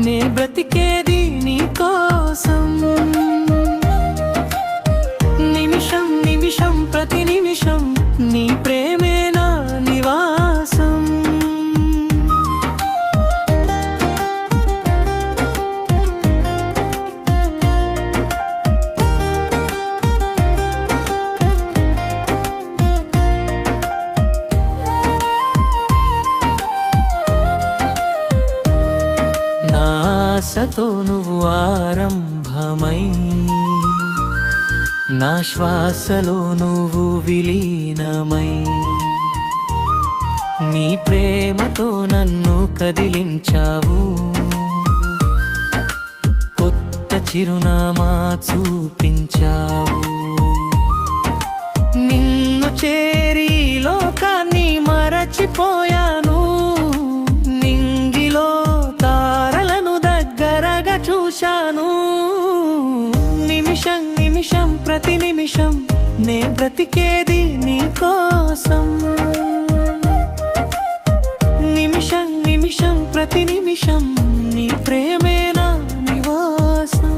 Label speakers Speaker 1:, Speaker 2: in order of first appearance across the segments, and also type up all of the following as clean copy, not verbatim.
Speaker 1: నే బ్రతికేది నీ కోసం. నిమిషం నిమిషం ప్రతి నిమిషం నీ ప్రేమే నా నివాసం. నా ఆశతో నువ్వు ఆరంభమై, నా శ్వాసలో నువ్వు విలీనమై, నీ ప్రేమతో నన్ను కదిలించావు. కొత్త చిరునామా చూపించావు. నిన్ను చేరి లోకాన్ని మరచిపోయాను. నింగిలో తారలను దగ్గరగా చూశాను. నిమిషం నిమిషం ప్రతి నిమిషం నే బ్రతికేది నీ కోసం. నిమిషం నిమిషం ప్రతి నిమిషం నీ ప్రేమే నా నివాసం.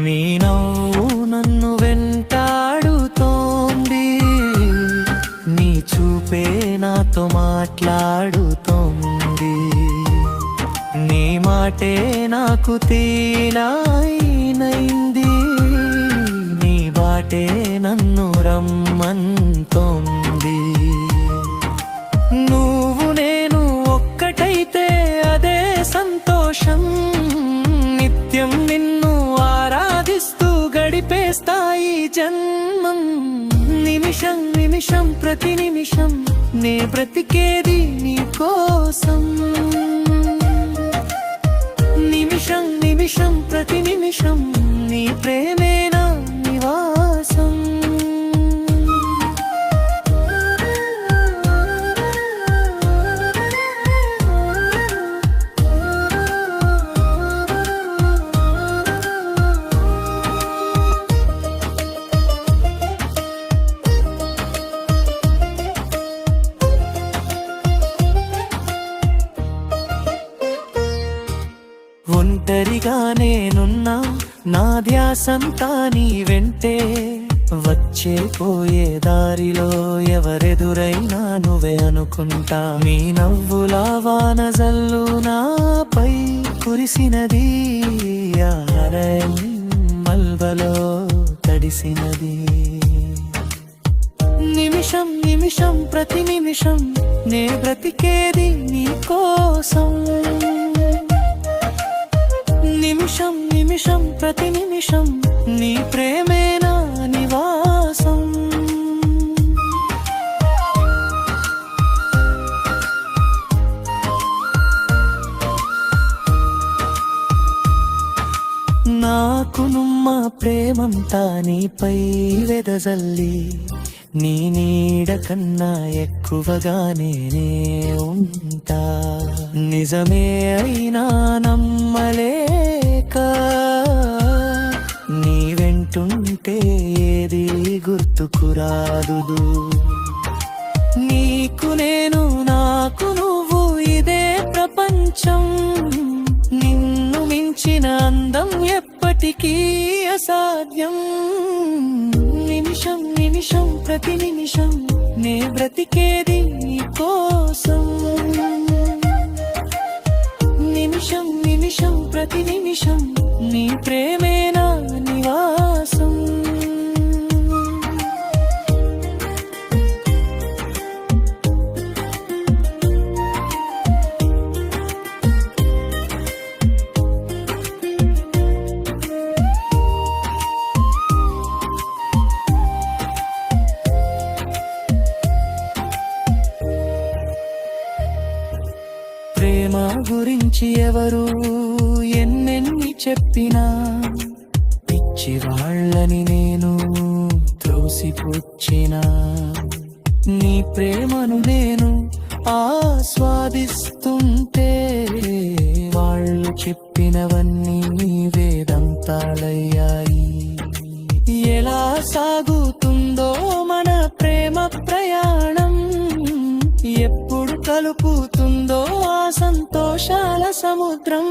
Speaker 1: నీ నవ్వు నన్ను వెంటాడుతోంది. నీ చూపే నాతో మాట్లాడుతోంది. నీ మాటే నాకు తేలాయినైంది. నీ బాటే నన్ను రమ్మంతోంది. నువ్వు నేను ఒక్కటైతే అదే సంతోషం. నిత్యం నిన్ను ఆరాధిస్తూ గడిపేస్తాయి జన్మం. నిమిషం నిమిషం ప్రతి నిమిషం నే బ్రతికేది నీ కోసం. నిమిషం నిమిషం ప్రతి నిమిషం నీ ప్రేమే నా నివాసం. ఒంటరిగా నేనున్నా నా ధ్యాసంతా నీ వెంటే. వచ్చే పోయే దారిలో ఎవరెదురైనా నువ్వే అనుకుంటా. నీ నవ్వుల వాన జల్లు నాపై కురిసినది. ఆరయం మల్బలో తడిసినది. నిమిషం నిమిషం ప్రతి నిమిషం నే బ్రతికేది నీ కోసం. నిమిషం నిమిషం ప్రతి నిమిషం నీ ప్రేమే నా నివాసం. నాకు నుమ్మ ప్రేమంతా నీపై వెదజల్లి. నీ నీడ కన్నా ఎక్కువగా నేనే ఉంటా. నిజమే అయినా నమ్మలేక నీ వెంటుంటే ఏది గుర్తుకురాదు. నీకు నేను నాకు నువ్వు ఇదే ప్రపంచం. నిన్ను మించిన అందం ఎప్పటికీ అసాధ్యం. నిమిషం నిమిషం ప్రతి నిమిషం నే బ్రతికేది నీ కోసం. నిమిషం నిమిషం ప్రతి నిమిషం నీ ప్రేమే నా నివాసం. ప్రేమ గురించి ఎవరు ఎన్నెన్ని చెప్పినా పిచ్చి వాళ్ళని నేను త్రోసి పుచ్చిన నీ ప్రేమను నేను ఆస్వాదిస్తుంటే వాళ్ళు చెప్పినవన్నీ వేదాంతాలయ్యాయి. ఎలా సాగుతుందో మన ప్రేమ ప్రయాణం, ఎప్పుడు కలుపుతుందో ఆ సంతోషాల సముద్రం.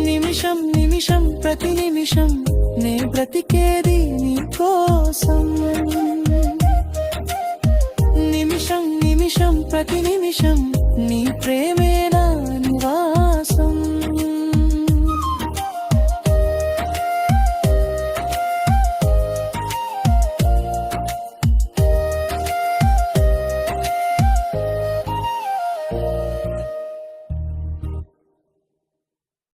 Speaker 1: నిమిషం నిమిషం ప్రతి నిమిషం నే బ్రతికేది నీ కోసం. నిమిషం నిమిషం ప్రతి నిమిషం నీ ప్రేమే